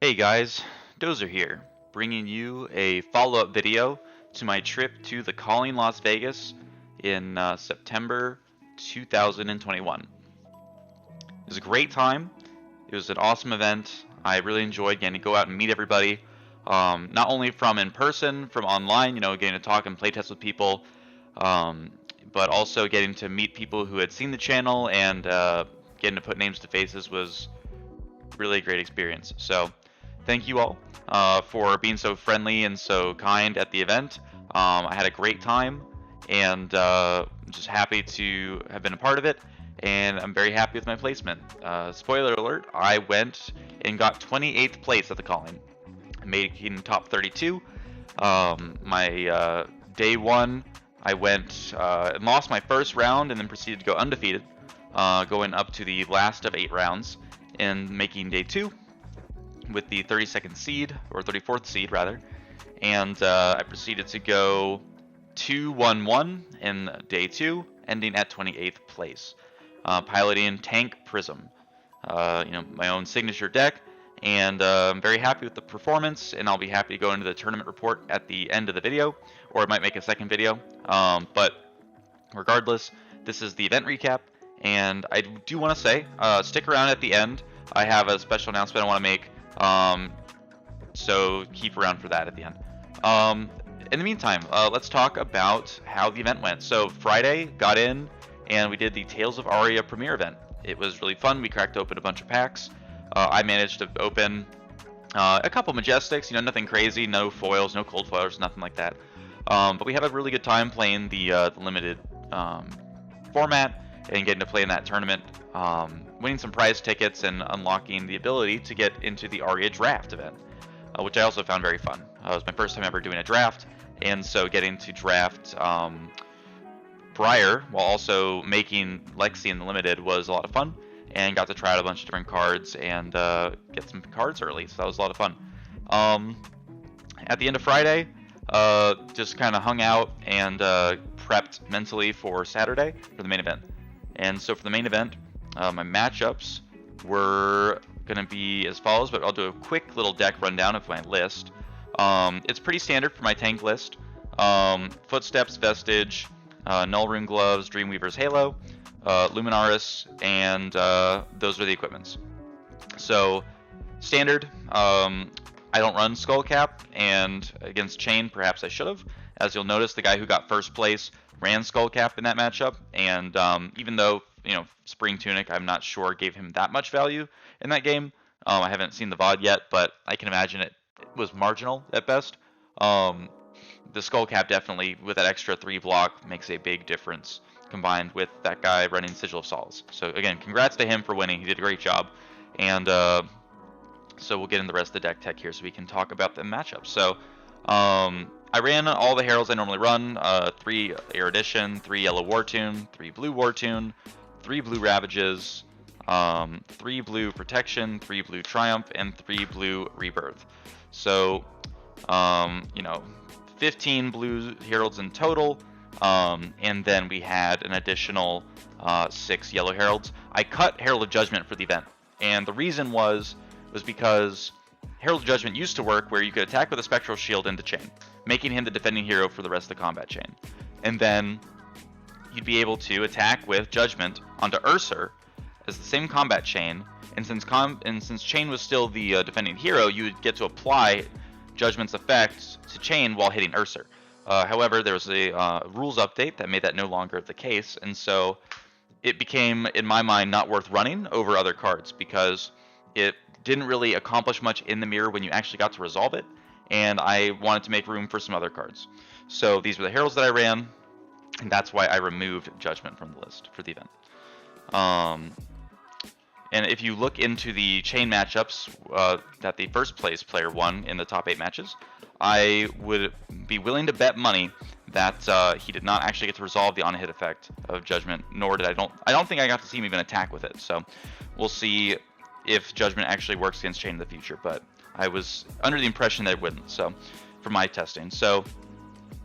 Hey guys, Dozr here, bringing you a follow-up video to my trip to the Calling Las Vegas in September 2021. It was a great time. It was an awesome event. I really enjoyed getting to go out and meet everybody, not only from in person, from online, getting to talk and play test with people, um, but also getting to meet people who had seen the channel and getting to put names to faces was really a great experience. So thank you all for being so friendly and so kind at the event. I had a great time and I'm just happy to have been a part of it. And I'm very happy with my placement. Spoiler alert, I went and got 28th place at the calling, making top 32. My day one, I went and lost my first round and then proceeded to go undefeated, going up to the last of 8 rounds and making day 2 with the 32nd seed, or 34th seed rather, and I proceeded to go 2-1-1 in day 2, ending at 28th place, piloting Tank Prism, my own signature deck, and I'm very happy with the performance, and I'll be happy to go into the tournament report at the end of the video, or I might make a second video, but regardless, this is the event recap, and I do want to say, stick around at the end. I have a special announcement I want to make, so keep around for that at the end. In the meantime, let's talk about how the event went. So Friday, got in, and we did the Tales of Aria premiere event. It was really fun. We cracked open a bunch of packs. I managed to open a couple Majestics, nothing crazy, no foils, no cold foils, nothing like that. But we had a really good time playing the limited format and getting to play in that tournament, winning some prize tickets and unlocking the ability to get into the Aria draft event, which I also found very fun. It was my first time ever doing a draft, and so getting to draft Briar while also making Lexi in the limited was a lot of fun, and got to try out a bunch of different cards and get some cards early, so that was a lot of fun. At the end of Friday, just kind of hung out and prepped mentally for Saturday for the main event. And so for the main event, my matchups were going to be as follows, but I'll do a quick little deck rundown of my list. It's pretty standard for my tank list. Footsteps, Vestige, Null Rune Gloves, Dreamweaver's Halo, Luminaris, and those are the equipments. So standard, I don't run Skullcap, and against Chain, perhaps I should have. As you'll notice, the guy who got first place ran Skullcap in that matchup, and even though, Spring Tunic, I'm not sure gave him that much value in that game. I haven't seen the VOD yet, but I can imagine it was marginal at best. The Skullcap definitely, with that extra 3 block, makes a big difference, combined with that guy running Sigil of Sols. So again, congrats to him for winning. He did a great job. And so we'll get in the rest of the deck tech here so we can talk about the matchups. So I ran all the heralds I normally run, 3 Erudition, 3 Yellow War Tune, 3 Blue War Tune, 3 Blue Ravages, 3 Blue Protection, 3 Blue Triumph, and 3 Blue Rebirth. So, 15 Blue Heralds in total, and then we had an additional 6 Yellow Heralds. I cut Herald of Judgment for the event, and the reason was because Herald of Judgment used to work where you could attack with a Spectral Shield into Chain, making him the defending hero for the rest of the combat chain. And then you'd be able to attack with Judgment onto Ursur as the same combat chain, and since Chain was still the defending hero, you would get to apply Judgment's effects to Chain while hitting Ursur. However, there was a rules update that made that no longer the case, and so it became, in my mind, not worth running over other cards because it didn't really accomplish much in the mirror when you actually got to resolve it, and I wanted to make room for some other cards. So these were the heralds that I ran, and that's why I removed Judgment from the list for the event. And if you look into the chain matchups that the first place player won in the top 8 matches, I would be willing to bet money that he did not actually get to resolve the on-hit effect of Judgment, nor did I don't think I got to see him even attack with it. So we'll see if Judgment actually works against Chain in the future, but I was under the impression that it wouldn't, so for my testing. So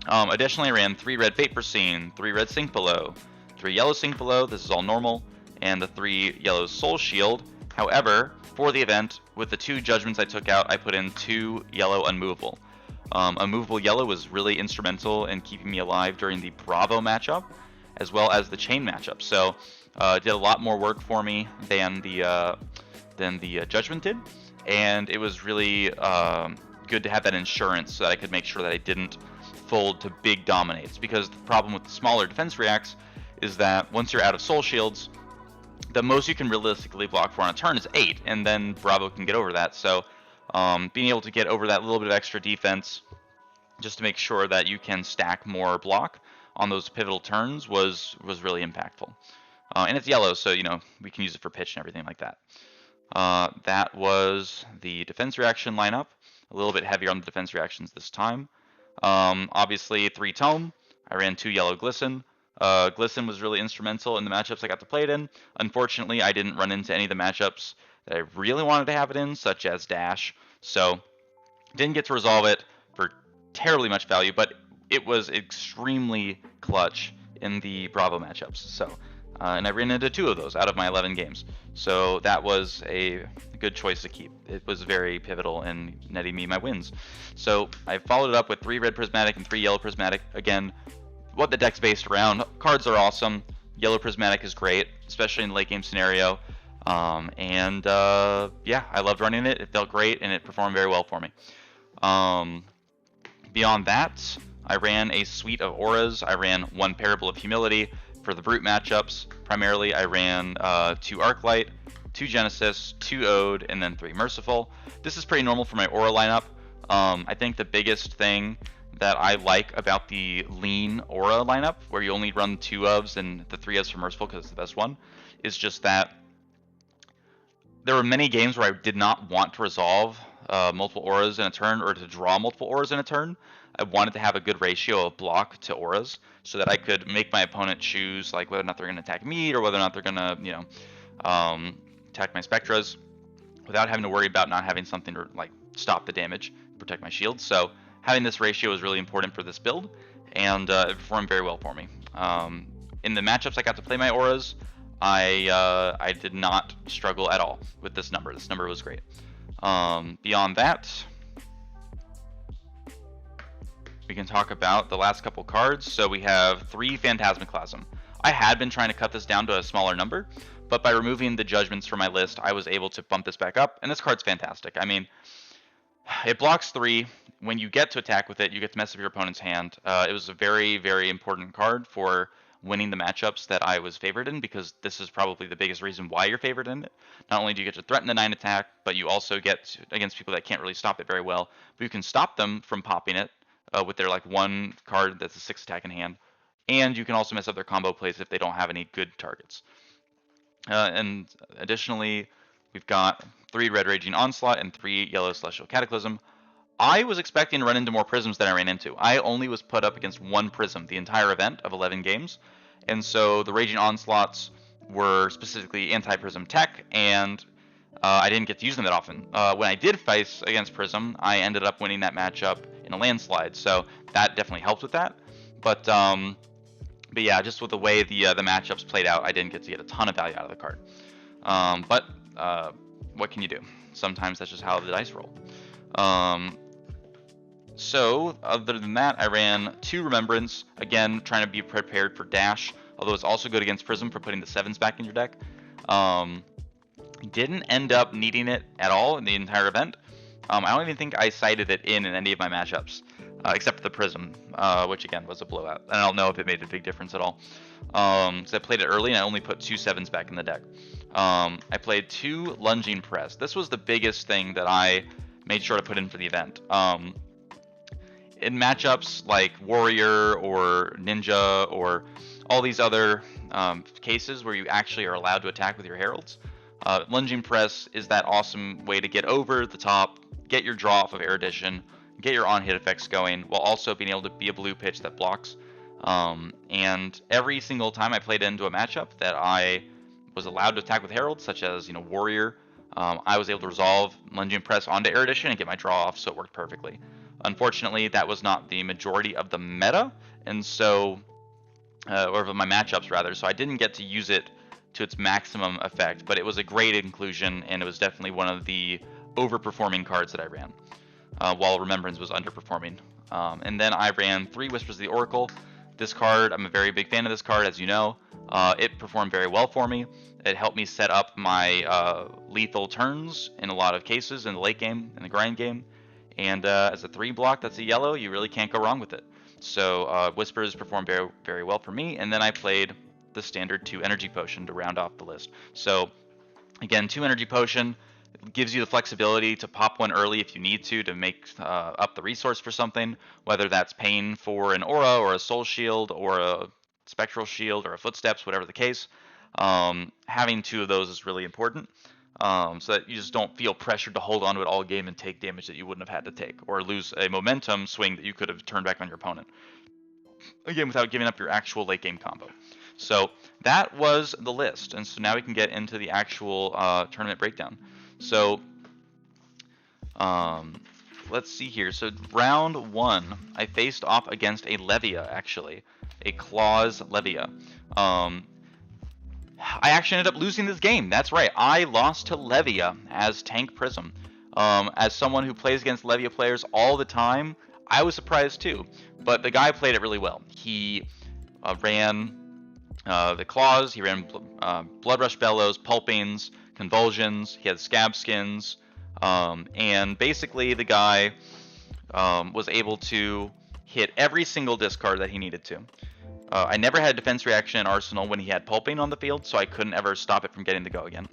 additionally, I ran 3 red Fate Foreseen, 3 red Sink Below, 3 yellow Sink Below, this is all normal, and the 3 yellow Soul Shield. However, for the event, with the 2 judgments I took out, I put in 2 yellow unmovable. Unmovable yellow was really instrumental in keeping me alive during the Bravo matchup, as well as the chain matchup. So it did a lot more work for me than the judgment did, and it was really good to have that insurance so that I could make sure that I didn't fold to big dominates. Because the problem with the smaller defense reacts is that once you're out of soul shields, the most you can realistically block for on a turn is 8, and then Bravo can get over that. So being able to get over that little bit of extra defense just to make sure that you can stack more block on those pivotal turns was really impactful. And it's yellow, so we can use it for pitch and everything like that. That was the defense reaction lineup. A little bit heavier on the defense reactions this time. Obviously 3 tome. I ran 2 yellow glisten. Glisten was really instrumental in the matchups I got to play it in. Unfortunately, I didn't run into any of the matchups that I really wanted to have it in, such as dash. So didn't get to resolve it for terribly much value, but it was extremely clutch in the Bravo matchups. So and I ran into 2 of those out of my 11 games. So that was a good choice to keep. It was very pivotal in netting me my wins. So I followed it up with 3 red prismatic and 3 yellow prismatic. Again, what the deck's based around. Cards are awesome. Yellow prismatic is great, especially in the late game scenario. Yeah, I loved running it. It felt great, and it performed very well for me. Beyond that, I ran a suite of auras. I ran 1 Parable of Humility for the Brute matchups. Primarily, I ran 2 Arclight, 2 Genesis, 2 Ode, and then 3 Merciful. This is pretty normal for my aura lineup. I think the biggest thing that I like about the lean aura lineup, where you only run 2 ofs and the 3 ofs for Merciful because it's the best one, is just that there were many games where I did not want to resolve multiple auras in a turn or to draw multiple auras in a turn. I wanted to have a good ratio of block to auras so that I could make my opponent choose like whether or not they're going to attack me or whether or not they're going to attack my Spectras without having to worry about not having something to like stop the damage, protect my shield. So having this ratio is really important for this build, and it performed very well for me. In the matchups I got to play my auras, I did not struggle at all with this number. This number was great. Beyond that, we can talk about the last couple cards. So we have 3 Phantasmaclasm. I had been trying to cut this down to a smaller number, but by removing the judgments from my list, I was able to bump this back up, and this card's fantastic. I mean, it blocks 3. When you get to attack with it, you get to mess up your opponent's hand. It was a very, very important card for winning the matchups that I was favored in, because this is probably the biggest reason why you're favored in it. Not only do you get to threaten the 9 attack, but you also get against people that can't really stop it very well. But you can stop them from popping it with their like 1 card that's a 6 attack in hand, and you can also mess up their combo plays if they don't have any good targets. And additionally, we've got 3 red Raging Onslaught and 3 yellow Celestial Cataclysm. I was expecting to run into more prisms than I ran into. I only was put up against 1 prism the entire event of 11 games, and so the Raging Onslaughts were specifically anti-prism tech, and I didn't get to use them that often. When I did face against prism, I ended up winning that matchup in a landslide, so that definitely helped with that. But yeah, just with the way the matchups played out, I didn't get to get a ton of value out of the card. But what can you do? Sometimes that's just how the dice roll. So other than that, I ran 2 Remembrance, again trying to be prepared for dash, although it's also good against Prism for putting the 7s back in your deck. Didn't end up needing it at all in the entire event. I don't even think I cited it in any of my matchups, except for the Prism, which again was a blowout. I don't know if it made a big difference at all. So I played it early and I only put 2 7s back in the deck. I played 2 Lunging Press. This was the biggest thing that I made sure to put in for the event. In matchups like Warrior or Ninja or all these other cases where you actually are allowed to attack with your Heralds, Lunging Press is that awesome way to get over the top, get your draw off of Erudition, get your on-hit effects going, while also being able to be a blue pitch that blocks. And every single time I played into a matchup that I was allowed to attack with Heralds, such as Warrior, I was able to resolve Lunging Press onto Erudition and get my draw off, so it worked perfectly. Unfortunately, that was not the majority of the meta, and so, or of my matchups rather, so I didn't get to use it to its maximum effect, but it was a great inclusion, and it was definitely one of the overperforming cards that I ran, while Remembrance was underperforming. And then I ran 3 Whispers of the Oracle. This card, I'm a very big fan of this card, as you know. It performed very well for me. It helped me set up my lethal turns in a lot of cases in the late game, in the grind game. And as a 3 block that's a yellow, you really can't go wrong with it. So Whispers performed very, very well for me. And then I played the standard 2 Energy Potion to round off the list. So again, 2 Energy Potion gives you the flexibility to pop one early if you need to make up the resource for something, whether that's paying for an aura or a soul shield or a spectral shield or a footsteps, whatever the case. Having 2 of those is really important, so that you just don't feel pressured to hold on to it all game and take damage that you wouldn't have had to take, or lose a momentum swing that you could have turned back on your opponent, again, without giving up your actual late game combo. So that was the list, and so now we can get into the actual tournament breakdown. So let's see here. So round 1, I faced off against a Levia, actually, a Claws Levia. I actually ended up losing this game. That's right, I lost to Levia as Tank Prism. As someone who plays against Levia players all the time, I was surprised too. But the guy played it really well. He ran the Claws, he ran Blood Rush Bellows, Pulpings, Convulsions, he had Scab Skins, and basically the guy was able to hit every single discard that he needed to. I never had defense reaction in Arsenal when he had Pulping on the field, so I couldn't ever stop it from getting to go again.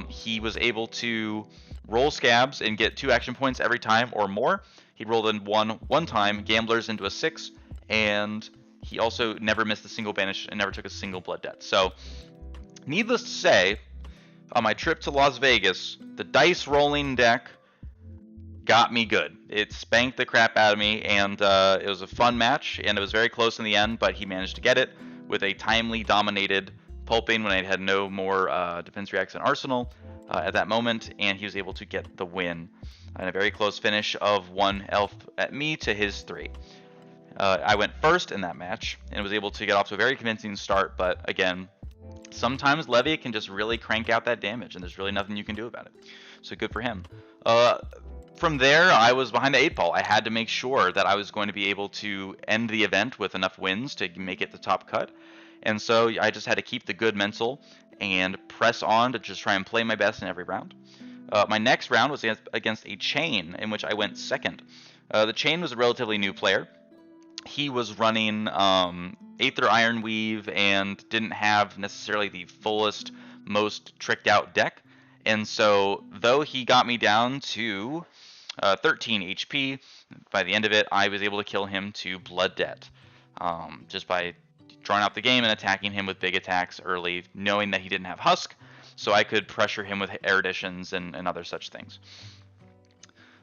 He was able to roll Scabs and get 2 action points every time or more. He rolled in one time, Gamblers into a 6, and he also never missed a single banish and never took a single blood debt. So, needless to say, on my trip to Las Vegas, the dice rolling deck got me good. It spanked the crap out of me, and it was a fun match, and it was very close in the end, but he managed to get it with a timely dominated Pulping when I had no more defense reacts in Arsenal at that moment, and he was able to get the win. And a very close finish of 1 elf at me to his 3. I went first in that match, and was able to get off to a very convincing start, but again, sometimes Levia can just really crank out that damage, and there's really nothing you can do about it. So good for him. From there, I was behind the 8 ball. I had to make sure that I was going to be able to end the event with enough wins to make it the top cut. And so I just had to keep the good mental and press on to just try and play my best in every round. My next round was against a Chain, in which I went second. The Chain was a relatively new player. He was running Aether Iron Weave and didn't have necessarily the fullest, most tricked out deck. And so, though he got me down to 13 HP, by the end of it, I was able to kill him to Blood Debt. Just by drawing out the game and attacking him with big attacks early, knowing that he didn't have Husk, so I could pressure him with Eruditions and other such things.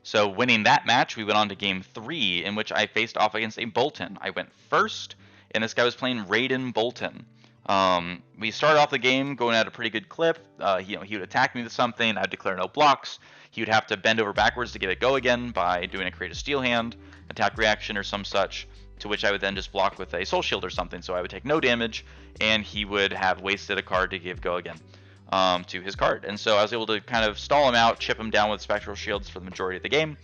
So winning that match, we went on to game 3, in which I faced off against a Boltyn. I went first, and this guy was playing Raiden Boltyn. We started off the game going at a pretty good clip. He would attack me with something, I'd declare no blocks. He would have to bend over backwards to get it go again by doing a Create a Steel Hand, attack reaction, or some such, to which I would then just block with a Soul Shield or something, so I would take no damage, and he would have wasted a card to give go again to his card. And so I was able to kind of stall him out, chip him down with Spectral Shields for the majority of the game,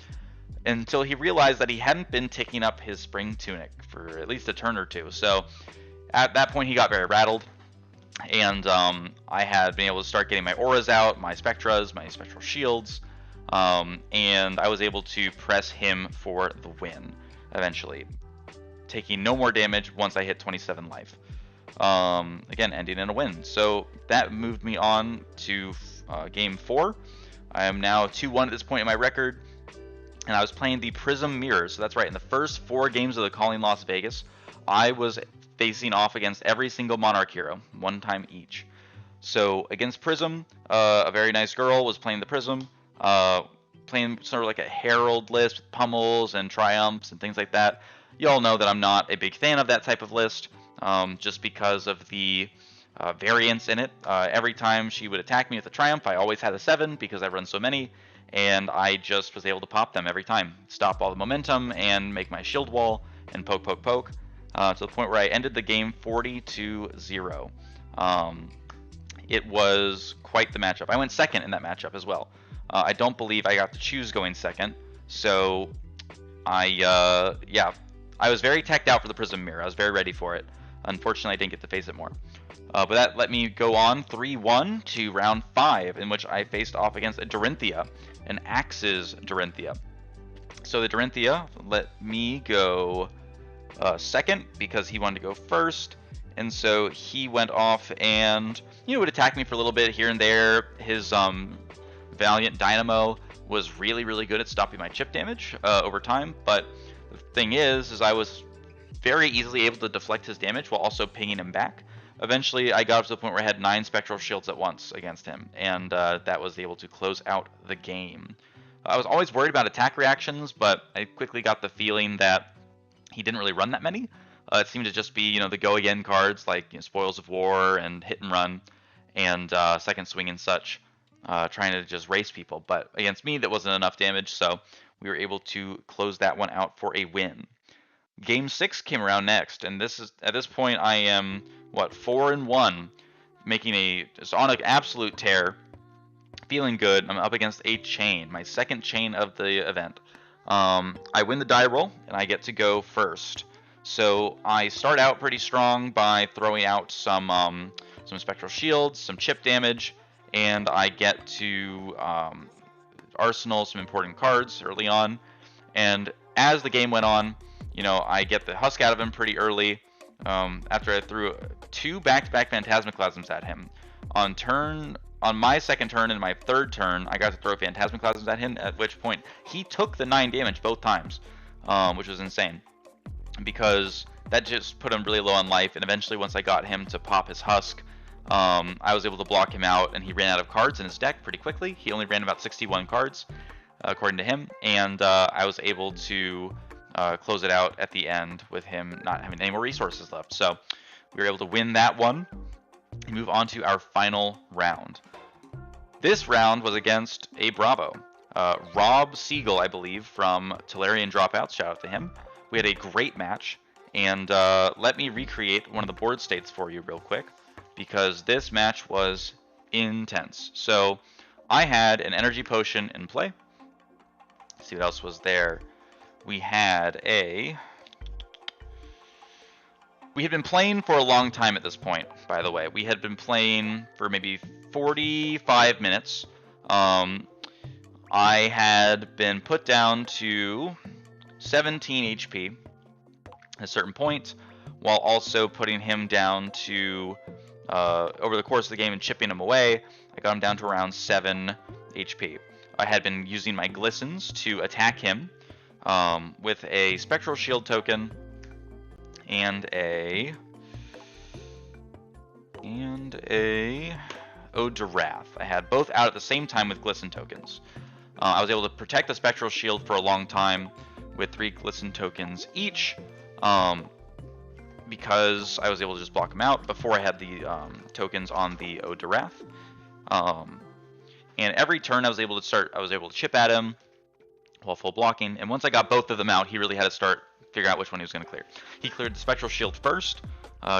until he realized that he hadn't been taking up his Spring Tunic for at least a turn or two. So at that point he got very rattled, and I had been able to start getting my auras out, my Spectras, my Spectral Shields, and I was able to press him for the win eventually, taking no more damage once I hit 27 life. Again, ending in a win. So that moved me on to game 4. I am now 2-1 at this point in my record, and I was playing the Prism Mirror. So that's right, in the first 4 games of the Calling Las Vegas, I was facing off against every single Monarch hero, 1 time each. So against Prism, a very nice girl was playing the Prism, playing sort of like a Herald list with Pummels and Triumphs and things like that. You all know that I'm not a big fan of that type of list, just because of the variance in it. Every time she would attack me with a Triumph, I always had a 7 because I run so many, and I just was able to pop them every time. Stop all the momentum and make my shield wall and poke, poke, poke, to the point where I ended the game 40-0. it was quite the matchup. I went second in that matchup as well. I don't believe I got to choose going second, so yeah, I was very teched out for the Prism Mirror. I was very ready for it. Unfortunately, I didn't get to face it more. But that let me go on 3-1 to round 5, in which I faced off against a Dorinthia, an Axe's Dorinthia. So the Dorinthia let me go second because he wanted to go first, and so he went off and would attack me for a little bit here and there. His Valiant Dynamo was really good at stopping my chip damage over time, but the thing is I was very easily able to deflect his damage while also pinging him back. Eventually, I got up to the point where I had 9 Spectral Shields at once against him, and that was able to close out the game. I was always worried about attack reactions, but I quickly got the feeling that he didn't really run that many. It seemed to just be, the go-again cards like Spoils of War and Hit and Run and Second Swing and such, trying to just race people. But against me, that wasn't enough damage, so we were able to close that one out for a win. Game 6 came around next, and at this point I am 4-1, just on an absolute tear, feeling good. I'm up against a chain, my second chain of the event. I win the die roll, and I get to go first. So I start out pretty strong by throwing out some Spectral Shields, some chip damage, and I get to arsenal some important cards early on. And as the game went on, I get the husk out of him pretty early. After I threw 2 back-to-back Phantasmaclasms at him. On my second turn and my third turn, I got to throw Phantasmaclasms at him, at which point he took the 9 damage both times, which was insane. Because that just put him really low on life, and eventually once I got him to pop his husk, I was able to block him out, and he ran out of cards in his deck pretty quickly. He only ran about 61 cards, according to him, and I was able to close it out at the end with him not having any more resources left. So we were able to win that one and move on to our final round. This round was against a Bravo. Rob Siegel, I believe, from Tolarian Dropouts. Shout out to him. We had a great match, and let me recreate one of the board states for you real quick, because this match was intense. So I had an energy potion in play. Let's see what else was there. We had been playing for a long time at this point, by the way. We had been playing for maybe 45 minutes. I had been put down to 17 HP at a certain point, while also putting him down to, over the course of the game and chipping him away, I got him down to around 7 HP. I had been using my Glistens to attack him with a Spectral Shield token and a Ode to Wrath. I had both out at the same time with Glisten tokens. I was able to protect the Spectral Shield for a long time with 3 Glisten tokens each, because I was able to just block them out before I had the tokens on the Ode to Wrath. And every turn I was able to chip at him while full blocking, and once I got both of them out, he really had to start figure out which one he was going to clear. He cleared the Spectral Shield first,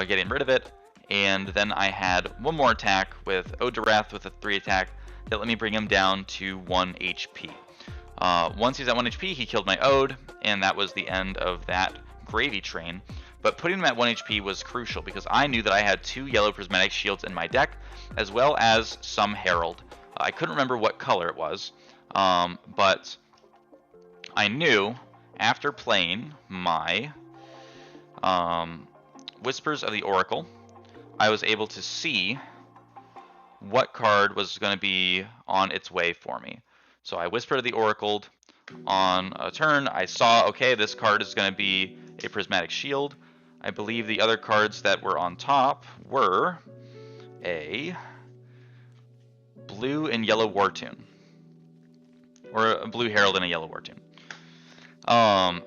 getting rid of it, and then I had one more attack with Ode to Wrath with a 3 attack that let me bring him down to 1 HP. Once he's at 1 HP, he killed my Ode, and that was the end of that gravy train. But putting him at 1 HP was crucial, because I knew that I had 2 yellow prismatic shields in my deck, as well as some Herald. I couldn't remember what color it was, but I knew after playing my Whispers of the Oracle, I was able to see what card was going to be on its way for me. So I Whispered of the Oracle on a turn. I saw, okay, this card is going to be a Prismatic Shield. I believe the other cards that were on top were a blue and yellow War Tune, or a blue Herald and a yellow War Tune.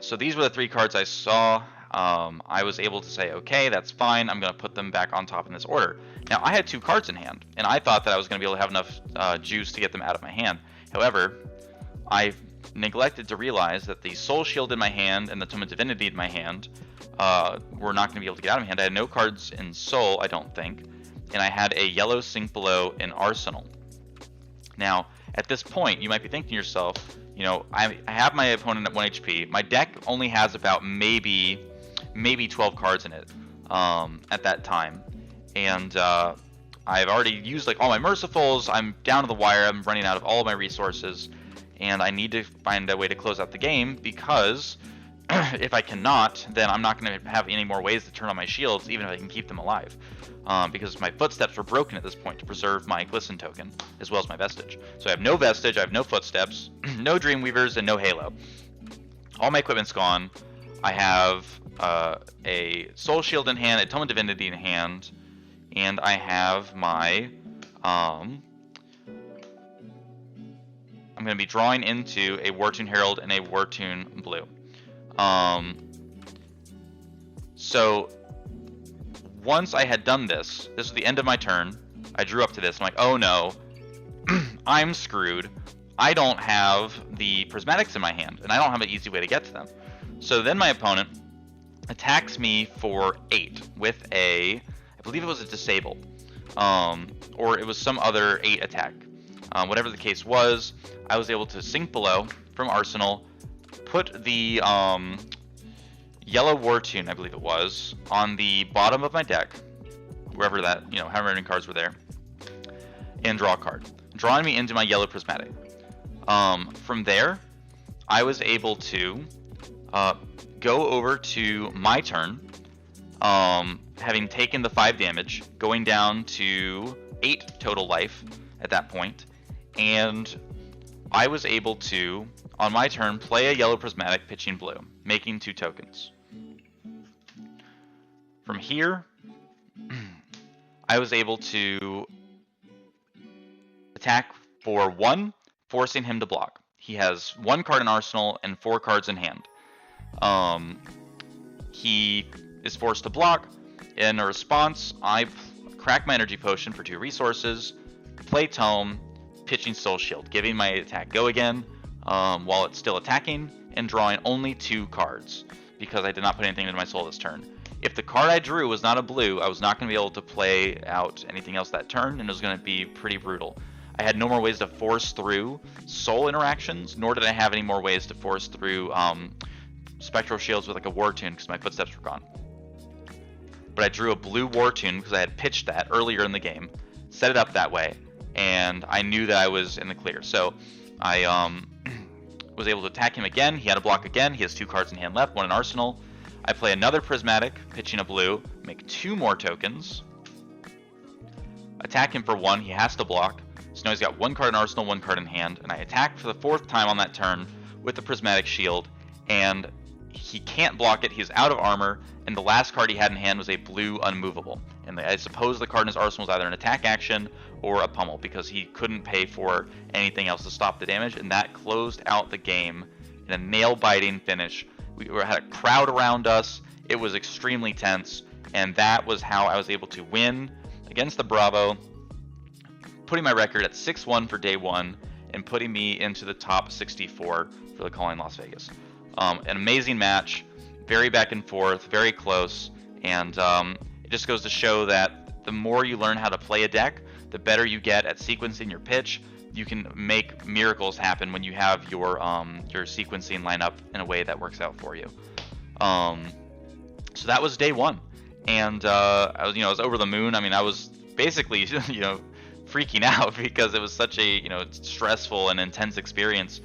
So these were the 3 cards I saw. I was able to say, okay, that's fine. I'm going to put them back on top in this order. Now, I had 2 cards in hand, and I thought that I was going to be able to have enough juice to get them out of my hand. However, I neglected to realize that the Soul Shield in my hand and the Tome of Divinity in my hand were not going to be able to get out of my hand. I had no cards in Soul, I don't think. and I had a yellow Sink Below in Arsenal. Now, at this point, you might be thinking to yourself, you know, I have my opponent at 1 HP. My deck only has about maybe 12 cards in it at that time. And I've already used like all my Mercifuls. I'm down to the wire. I'm running out of all of my resources. And I need to find a way to close out the game because if I cannot, then I'm not going to have any more ways to turn on my shields, even if I can keep them alive. Because my footsteps were broken at this point to preserve my Glisten token, as well as my Vestige. So I have no Vestige, I have no footsteps, no Dreamweavers, and no Halo. All my equipment's gone. I have a Soul Shield in hand, a Tome of Divinity in hand, and I have my... I'm going to be drawing into a Wartune Herald and a Wartune Blue. So once I had done this was the end of my turn. I drew up to this. I'm like, oh no, I'm screwed. I don't have the Prismatics in my hand, and I don't have an easy way to get to them. So then my opponent attacks me for 8 with a, I believe it was a Disable, or it was some other 8 attack. Whatever the case was, I was able to Sink Below from Arsenal, put the yellow Wartune, I believe it was, on the bottom of my deck, wherever that, you know, however many cards were there, and draw a card, drawing me into my yellow Prismatic. From there, I was able to go over to my turn, having taken the 5 damage, going down to 8 total life at that point, and I was able to, on my turn, play a yellow Prismatic, pitching blue, making 2 tokens. From here, I was able to attack for 1, forcing him to block. He has 1 card in Arsenal and 4 cards in hand. He is forced to block. In a response, I crack my Energy Potion for 2 resources, play Tome, pitching Soul Shield, giving my attack go again while it's still attacking, and drawing only 2 cards because I did not put anything into my soul this turn. If the card I drew was not a blue, I was not going to be able to play out anything else that turn, and it was going to be pretty brutal. I had no more ways to force through soul interactions, nor did I have any more ways to force through Spectral Shields with like a Wartune because my footsteps were gone. But I drew a blue Wartune because I had pitched that earlier in the game, set it up that way, and I knew that I was in the clear. So I was able to attack him again. He had a block again. He has 2 cards in hand left, 1 in Arsenal. I play another Prismatic, pitching a blue, make 2 more tokens. Attack him for 1. He has to block. So now he's got 1 card in Arsenal, 1 card in hand. And I attack for the 4th time on that turn with the Prismatic Shield. And he can't block it. He's out of armor. And the last card he had in hand was a blue Unmovable. And I suppose the card in his Arsenal was either an attack action or a pummel, because he couldn't pay for anything else to stop the damage. And that closed out the game in a nail-biting finish. We had a crowd around us. It was extremely tense, and that was how I was able to win against the Bravo, putting my record at 6-1 for day 1 and putting me into the top 64 for the Calling Las Vegas. An amazing match, very back and forth, very close, and it just goes to show that the more you learn how to play a deck, the better you get at sequencing your pitch. You can make miracles happen when you have your sequencing line up in a way that works out for you. So that was day 1, and I was over the moon. I mean, I was basically freaking out because it was such a stressful and intense experience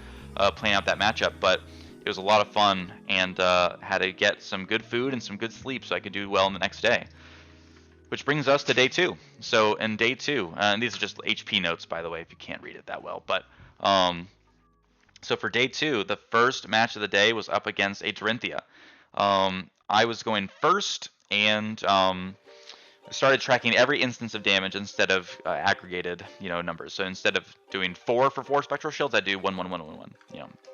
playing out that matchup. But it was a lot of fun, and had to get some good food and some good sleep so I could do well in the next day. Which brings us to day 2. So in day 2, and these are just HP notes, by the way, if you can't read it that well. But so for day 2, the first match of the day was up against a Dorinthia. I was going first, and started tracking every instance of damage instead of aggregated numbers. So instead of doing 4 for 4 Spectral Shields, I do 1, 1, 1, 1, 1,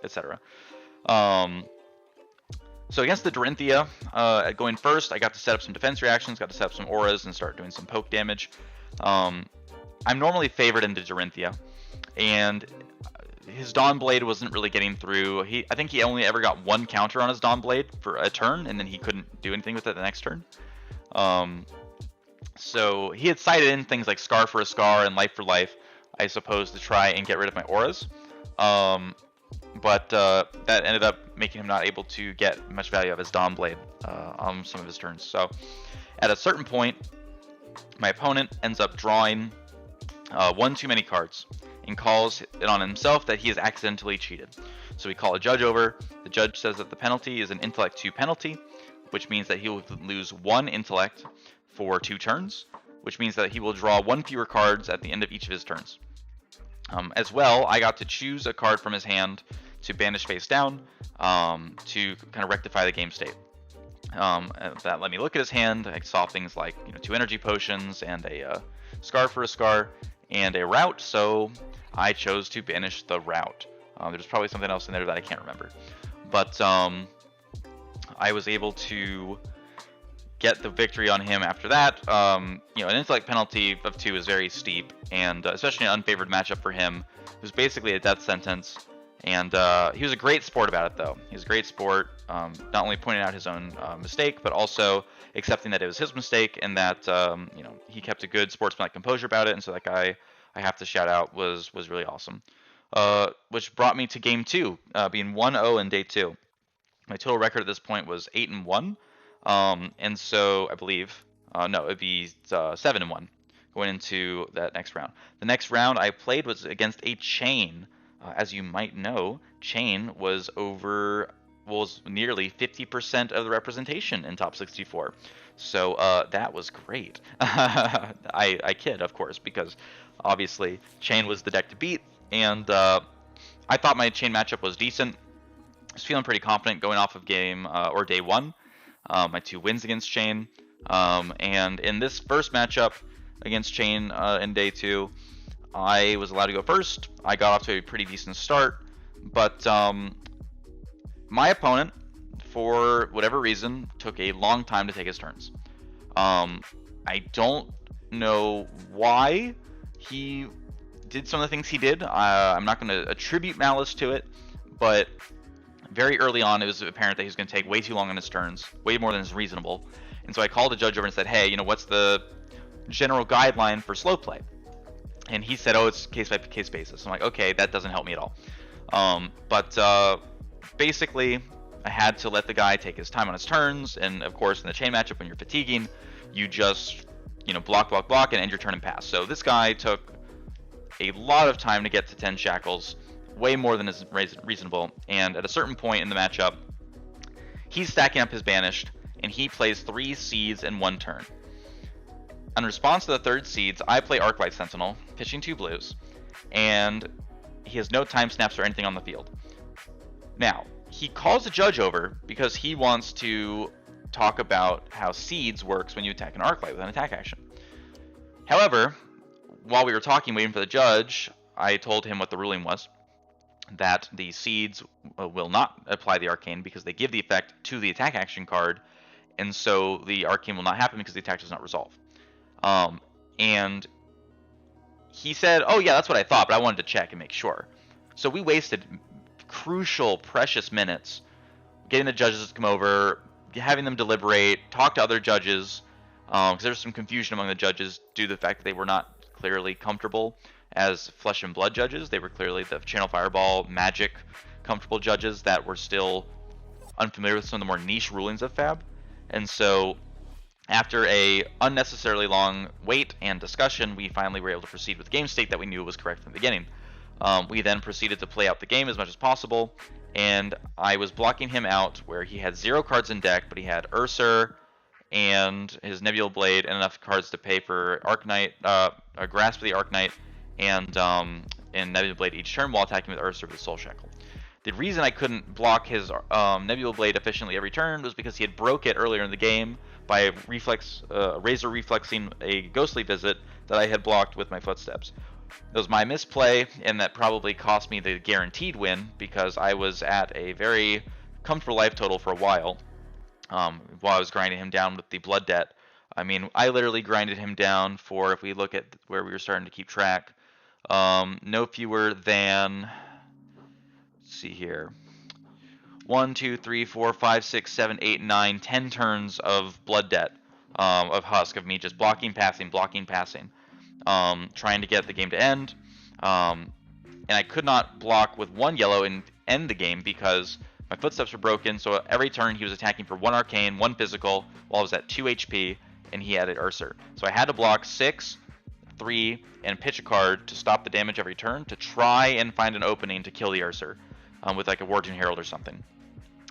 etc. So against the Dorinthia, going first, I got to set up some defense reactions, got to set up some auras, and start doing some poke damage. I'm normally favored into Dorinthia, and his Dawnblade wasn't really getting through. I think he only ever got 1 counter on his Dawnblade for a turn, and then he couldn't do anything with it the next turn. So he had cited in things like Scar for a Scar and Life for Life, I suppose, to try and get rid of my auras. But that ended up making him not able to get much value of his Dawn Blade on some of his turns. So at a certain point, my opponent ends up drawing one too many cards and calls it on himself that he has accidentally cheated. So we call a judge over. The judge says that the penalty is an intellect 2 penalty, which means that he will lose 1 intellect for 2 turns, which means that he will draw 1 fewer cards at the end of each of his turns. As well, I got to choose a card from his hand to banish face down to kind of rectify the game state. That let me look at his hand. I saw things like 2 energy potions and a Scar for a Scar and a route, so I chose to banish the route. There's probably something else in there that I can't remember. But I was able to get the victory on him after that. An intellect penalty of 2 is very steep, and especially an unfavored matchup for him. It was basically a death sentence. And he was a great sport about it, though. He was a great sport, not only pointing out his own mistake, but also accepting that it was his mistake, and that he kept a good sportsmanlike composure about it. And so that guy, I have to shout out, was really awesome. Which brought me to game 2, being 1-0 in day 2. My total record at this point was 8-1, and so I believe it'd be 7-1 going into that next round. The next round I played was against a Chain. As you might know, Chain was nearly 50% of the representation in top 64. So that was great. I kid, of course, because obviously Chain was the deck to beat, and I thought my Chain matchup was decent. I was feeling pretty confident going off of game or day 1. My 2 wins against Chain, and in this first matchup against Chain in day 2, I was allowed to go first. I got off to a pretty decent start, but my opponent, for whatever reason, took a long time to take his turns. I don't know why he did some of the things he did. I'm not going to attribute malice to it, but very early on, it was apparent that he was going to take way too long on his turns, way more than is reasonable. And so I called the judge over and said, hey, what's the general guideline for slow play? And he said, oh, it's case-by-case basis. I'm like, okay, that doesn't help me at all. But basically, I had to let the guy take his time on his turns. And, of course, in the Chain matchup, when you're fatiguing, you just, block, and end your turn and pass. So this guy took a lot of time to get to 10 shackles, way more than is reasonable. And at a certain point in the matchup, he's stacking up his banished, and he plays 3 seeds in 1 turn. In response to the 3rd seeds, I play Arclight Sentinel, pitching 2 blues, and he has no time snaps or anything on the field. Now, he calls the judge over because he wants to talk about how seeds works when you attack an Arclight with an attack action. However, while we were talking, waiting for the judge, I told him what the ruling was, that the seeds will not apply the Arcane because they give the effect to the attack action card, and so the Arcane will not happen because the attack does not resolve. And he said, oh yeah, that's what I thought, but I wanted to check and make sure. So we wasted crucial, precious minutes getting the judges to come over, having them deliberate, talk to other judges, because there was some confusion among the judges due to the fact that they were not clearly comfortable as Flesh and Blood judges. They were clearly the Channel Fireball, Magic comfortable judges that were still unfamiliar with some of the more niche rulings of Fab. And so after a unnecessarily long wait and discussion, we finally were able to proceed with the game state that we knew was correct from the beginning. We then proceeded to play out the game as much as possible, and I was blocking him out where he had 0 cards in deck, but he had Ursur and his Nebula Blade and enough cards to pay for Arknight, a Grasp of the Arknight, and Nebula Blade each turn while attacking with Ursur with Soul Shackle. The reason I couldn't block his Nebula Blade efficiently every turn was because he had broke it earlier in the game by Razor reflexing a Ghostly Visit that I had blocked with my Footsteps. It was my misplay, and that probably cost me the guaranteed win because I was at a very comfortable life total for a while I was grinding him down with the Blood Debt. I mean, I literally grinded him down for, if we look at where we were starting to keep track, no fewer than, let's see here, 1, 2, 3, 4, 5, 6, 7, 8, 9, 10 turns of Blood Debt of Husk, of me just blocking, passing, trying to get the game to end. And I could not block with 1 yellow and end the game because my footsteps were broken. So every turn he was attacking for 1 arcane, 1 physical, while I was at 2 HP, and he had an Urser. So I had to block 6, 3, and pitch a card to stop the damage every turn to try and find an opening to kill the Urser with like a Warden Herald or something.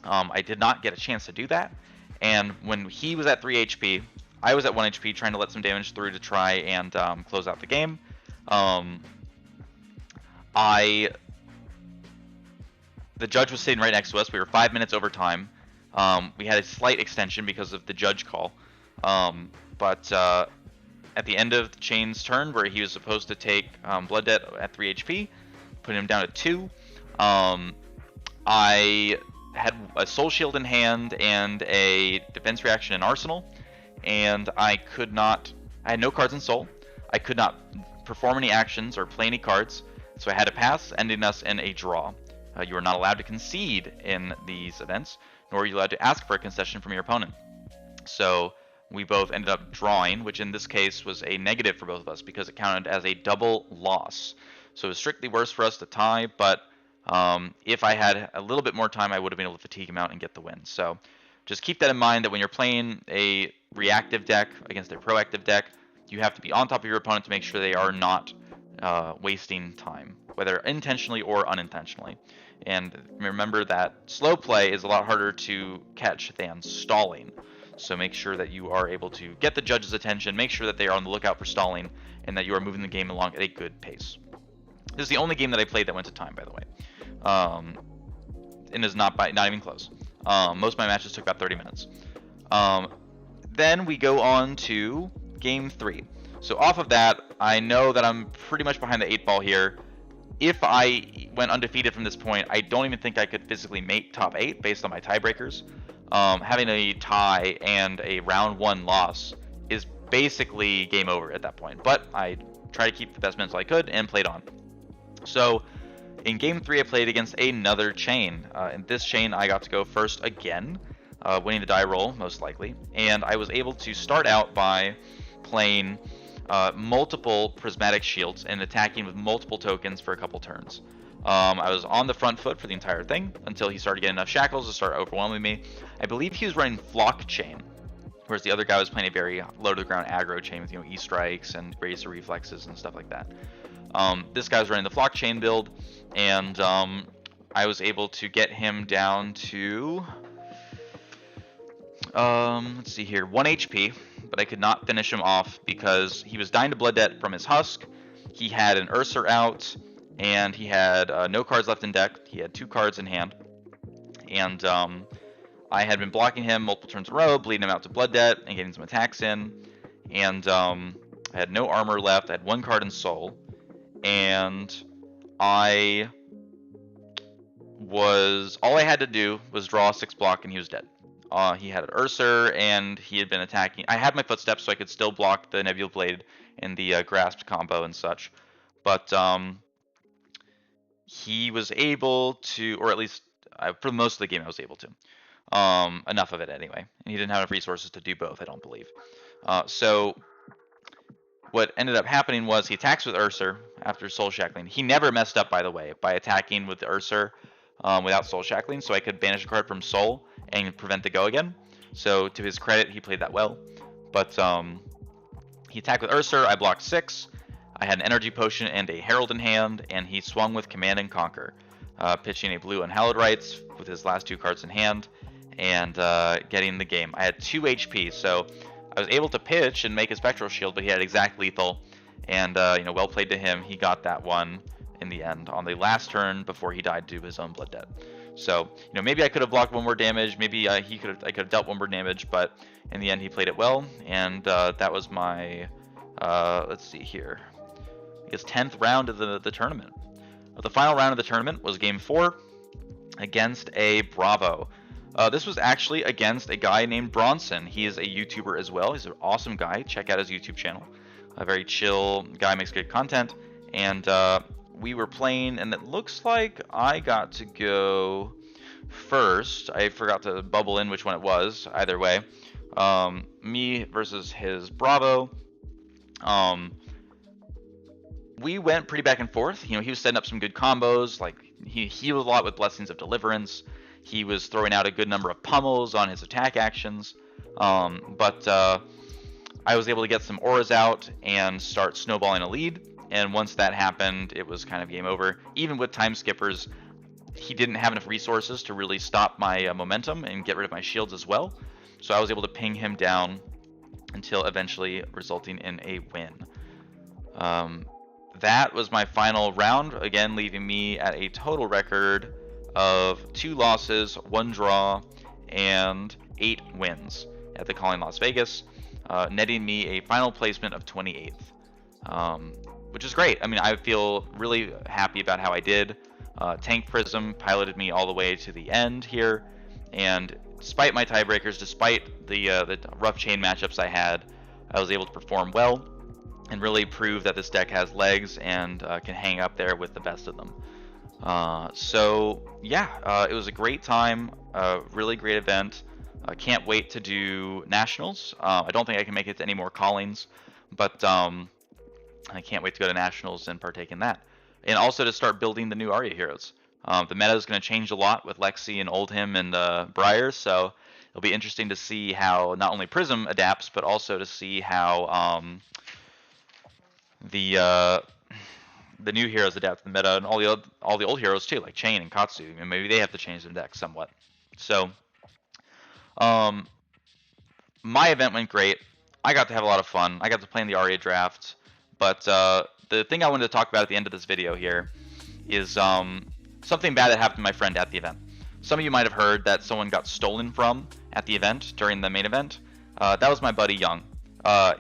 I did not get a chance to do that, and when he was at 3 HP, I was at 1 HP trying to let some damage through to try and close out the game. The judge was sitting right next to us. We were 5 minutes over time. We had a slight extension because of the judge call. But at the end of the chain's turn, where he was supposed to take Blood Debt at 3 HP, put him down to 2, I had a Soul Shield in hand and a defense reaction in Arsenal, and I had no cards in Soul. I could not perform any actions or play any cards, so I had to pass, ending us in a draw. You are not allowed to concede in these events, nor are you allowed to ask for a concession from your opponent. So we both ended up drawing, which in this case was a negative for both of us because it counted as a double loss. So it was strictly worse for us to tie, but if I had a little bit more time, I would have been able to fatigue him out and get the win. So just keep that in mind, that when you're playing a reactive deck against a proactive deck, you have to be on top of your opponent to make sure they are not wasting time, whether intentionally or unintentionally. And remember that slow play is a lot harder to catch than stalling. So make sure that you are able to get the judge's attention, make sure that they are on the lookout for stalling, and that you are moving the game along at a good pace. This is the only game that I played that went to time, by the way. And is not even close. Most of my matches took about 30 minutes. Then we go on to game 3. So off of that, I know that I'm pretty much behind the 8 ball here. If I went undefeated from this point, I don't even think I could physically make top 8 based on my tiebreakers. Having a tie and a round 1 loss is basically game over at that point. But I tried to keep the best mental I could and played on. So in game 3, I played against another chain. In this chain, I got to go first again, winning the die roll, most likely. And I was able to start out by playing multiple prismatic shields and attacking with multiple tokens for a couple turns. I was on the front foot for the entire thing until he started getting enough shackles to start overwhelming me. I believe he was running Flock Chain, whereas the other guy was playing a very low to the ground aggro chain with E-strikes and razor reflexes and stuff like that. This guy was running the Flock Chain build, and I was able to get him down to let's see here, 1 HP, but I could not finish him off because he was dying to Blood Debt from his Husk. He had an Urser out, and he had no cards left in deck. He had 2 cards in hand, and I had been blocking him multiple turns in a row, bleeding him out to Blood Debt and getting some attacks in, and I had no armor left. I had 1 card in Soul, and all I had to do was draw 6 block, and he was dead. He had an Urser, and he had been attacking. I had my footsteps, so I could still block the Nebula Blade and the grasped combo and such. But he was able to, or at least for most of the game, I was able to. Enough of it anyway. And he didn't have enough resources to do both, I don't believe. So what ended up happening was he attacks with Urser after Soul Shackling. He never messed up, by the way, by attacking with the Urser without Soul Shackling, so I could banish a card from Soul and prevent the go again. So to his credit, he played that well. But he attacked with Urser, I blocked 6. I had an Energy Potion and a Herald in hand, and he swung with Command and Conquer, pitching a blue Unhallowed Rites with his last 2 cards in hand, and getting the game. I had 2 HP, so I was able to pitch and make a Spectral Shield, but he had exact lethal, and well played to him. He got that one in the end on the last turn before he died to his own Blood Debt. So maybe I could have blocked 1 more damage, maybe I could have dealt 1 more damage, but in the end he played it well, and that was my let's see here, his 10th round of the tournament. The final round of the tournament was game 4 against a Bravo. This was actually against a guy named Bronson. He is a YouTuber as well. He's an awesome guy. Check out his YouTube channel. A very chill guy, makes good content. And we were playing, and it looks like I got to go first. I forgot to bubble in which one it was. Either way, me versus his Bravo. We went pretty back and forth. He was setting up some good combos. Like, he healed a lot with Blessings of Deliverance. He was throwing out a good number of pummels on his attack actions. But I was able to get some auras out and start snowballing a lead. And once that happened, it was kind of game over. Even with time skippers, he didn't have enough resources to really stop my momentum and get rid of my shields as well. So I was able to ping him down until eventually resulting in a win. That was my final round, again leaving me at a total record of 2 losses, 1 draw, and 8 wins at the Calling Las Vegas, netting me a final placement of 28th, which is great. I mean, I feel really happy about how I did. Tank Prism piloted me all the way to the end here, and despite my tiebreakers, despite the rough chain matchups I had, I was able to perform well and really prove that this deck has legs and can hang up there with the best of them. So yeah, it was a great time, really great event. Can't wait to do Nationals. I don't think I can make it to any more callings, but I can't wait to go to Nationals and partake in that. And also to start building the new Arya heroes. The meta is going to change a lot with Lexi and Oldhim and Briar, so it'll be interesting to see how not only Prism adapts, but also to see how the new heroes adapt to the meta, and all the old heroes too, like Chain and Katsu. And maybe they have to change their deck somewhat. So, my event went great. I got to have a lot of fun. I got to play in the Arya draft. But the thing I wanted to talk about at the end of this video here is something bad that happened to my friend at the event. Some of you might have heard that someone got stolen from at the event during the main event. That was my buddy Young.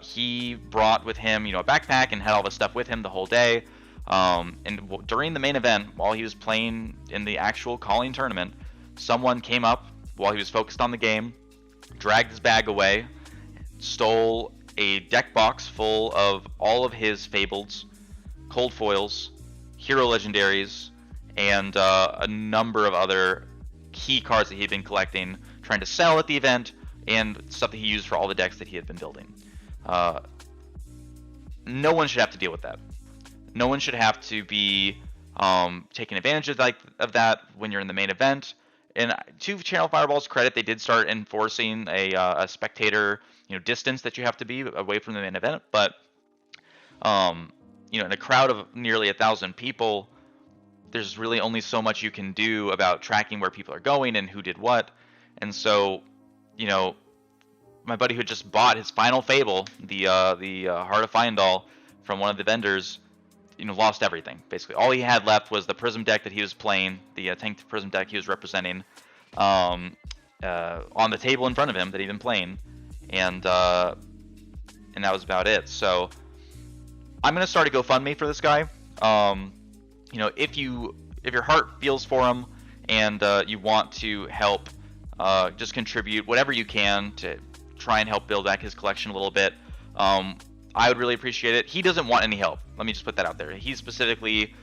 He brought with him, a backpack and had all the stuff with him the whole day. And during the main event, while he was playing in the actual calling tournament, someone came up while he was focused on the game, dragged his bag away, stole a deck box full of all of his Fableds, Cold Foils, Hero Legendaries, and a number of other key cards that he had been collecting, trying to sell at the event, and stuff that he used for all the decks that he had been building. No one should have to deal with that. No one should have to be taking advantage of that when you're in the main event. And to Channel Fireball's credit, they did start enforcing a spectator distance that you have to be away from the main event. But in a crowd of nearly 1,000 people, there's really only so much you can do about tracking where people are going and who did what. And so, my buddy who just bought his final Fable, the Heart of Fyendal, from one of the vendors, lost everything. Basically, all he had left was the Prism deck that he was playing, the Tank Prism deck he was representing, on the table in front of him that he'd been playing, and that was about it. So I'm gonna start a GoFundMe for this guy. If your heart feels for him and you want to help, just contribute whatever you can to try and help build back his collection a little bit. I would really appreciate it. He doesn't want any help. Let me just put that out there. He specifically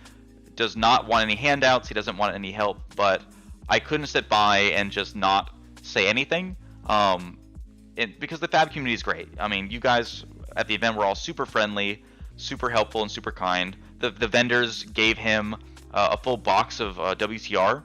does not want any handouts. He doesn't want any help, but I couldn't sit by and just not say anything, because the Fab community is great. I mean, you guys at the event were all super friendly, super helpful, and super kind. The vendors gave him a full box of WTR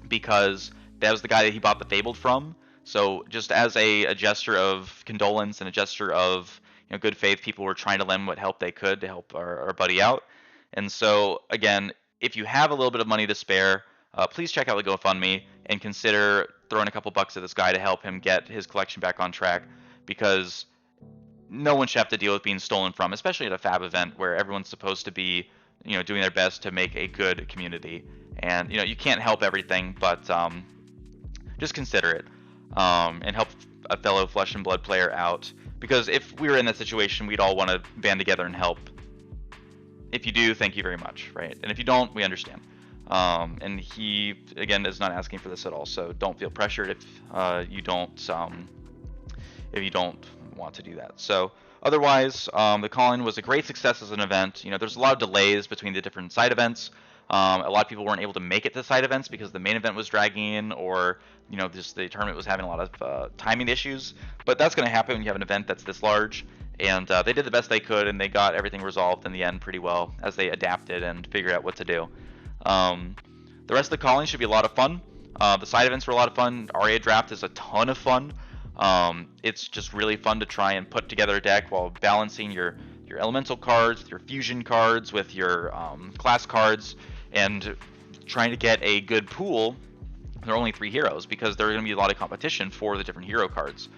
because that was the guy that he bought the Fabled from. So just as a gesture of condolence and a gesture of good faith, people were trying to lend what help they could to help our buddy out. And so again, if you have a little bit of money to spare, please check out the GoFundMe and consider throwing a couple bucks at this guy to help him get his collection back on track, because no one should have to deal with being stolen from, especially at a Fab event where everyone's supposed to be doing their best to make a good community. And you can't help everything, but just consider it, and help a fellow Flesh and Blood player out. Because if we were in that situation, we'd all want to band together and help. If you do, thank you very much, right? And if you don't, we understand. And he, again, is not asking for this at all, so don't feel pressured if you don't want to do that. So otherwise, the Calling was a great success as an event. There's a lot of delays between the different side events, A lot of people weren't able to make it to side events because the main event was dragging, or just the tournament was having a lot of timing issues. But that's going to happen when you have an event that's this large. And they did the best they could, and they got everything resolved in the end pretty well as they adapted and figured out what to do. The rest of the calling should be a lot of fun. The side events were a lot of fun. Aria Draft is a ton of fun. It's just really fun to try and put together a deck while balancing your elemental cards, with your fusion cards, with your class cards, and trying to get a good pool. There are only 3 heroes because there are going to be a lot of competition for the different hero cards.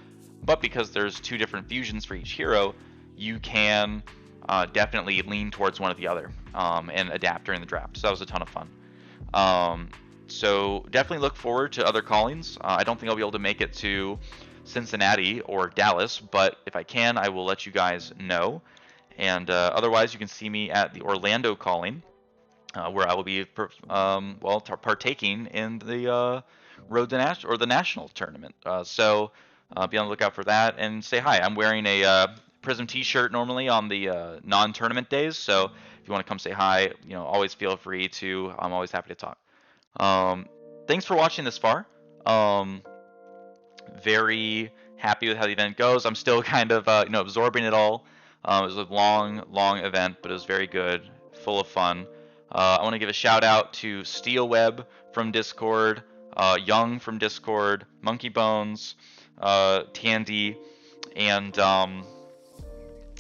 But because there's 2 different fusions for each hero, you can definitely lean towards one or the other and adapt during the draft. So that was a ton of fun. So definitely look forward to other callings. I don't think I'll be able to make it to Cincinnati or Dallas, but if I can, I will let you guys know. And otherwise, you can see me at the Orlando calling, where I will be partaking in the Road to the National tournament. So be on the lookout for that and say hi. I'm wearing a Prism t-shirt normally on the non-tournament days, so if you want to come say hi, always feel free to. I'm always happy to talk. Thanks for watching this far. Very happy with how the event goes. I'm still kind of absorbing it all. It was a long event, but it was very good, full of fun. I want to give a shout out to Steelweb from Discord, Young from Discord, Monkey Bones, Tandy, and I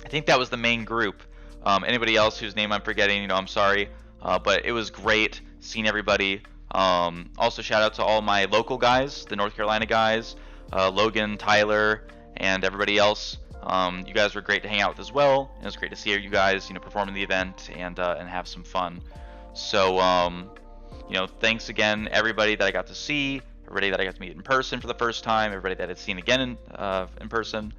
think that was the main group. Anybody else whose name I'm forgetting, I'm sorry, but it was great seeing everybody. Also shout out to all my local guys, the North Carolina guys, Logan, Tyler, and everybody else. You guys were great to hang out with as well. It was great to see you guys, perform in the event and have some fun. So, thanks again, everybody that I got to see, everybody that I got to meet in person for the first time, everybody that I've seen again in person,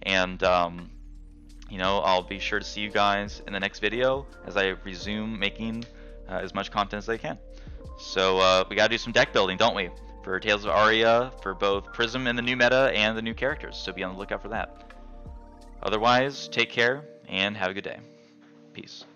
and I'll be sure to see you guys in the next video as I resume making as much content as I can. So we gotta do some deck building, don't we? For Tales of Aria, for both Prism and the new meta and the new characters. So be on the lookout for that. Otherwise, take care and have a good day. Peace.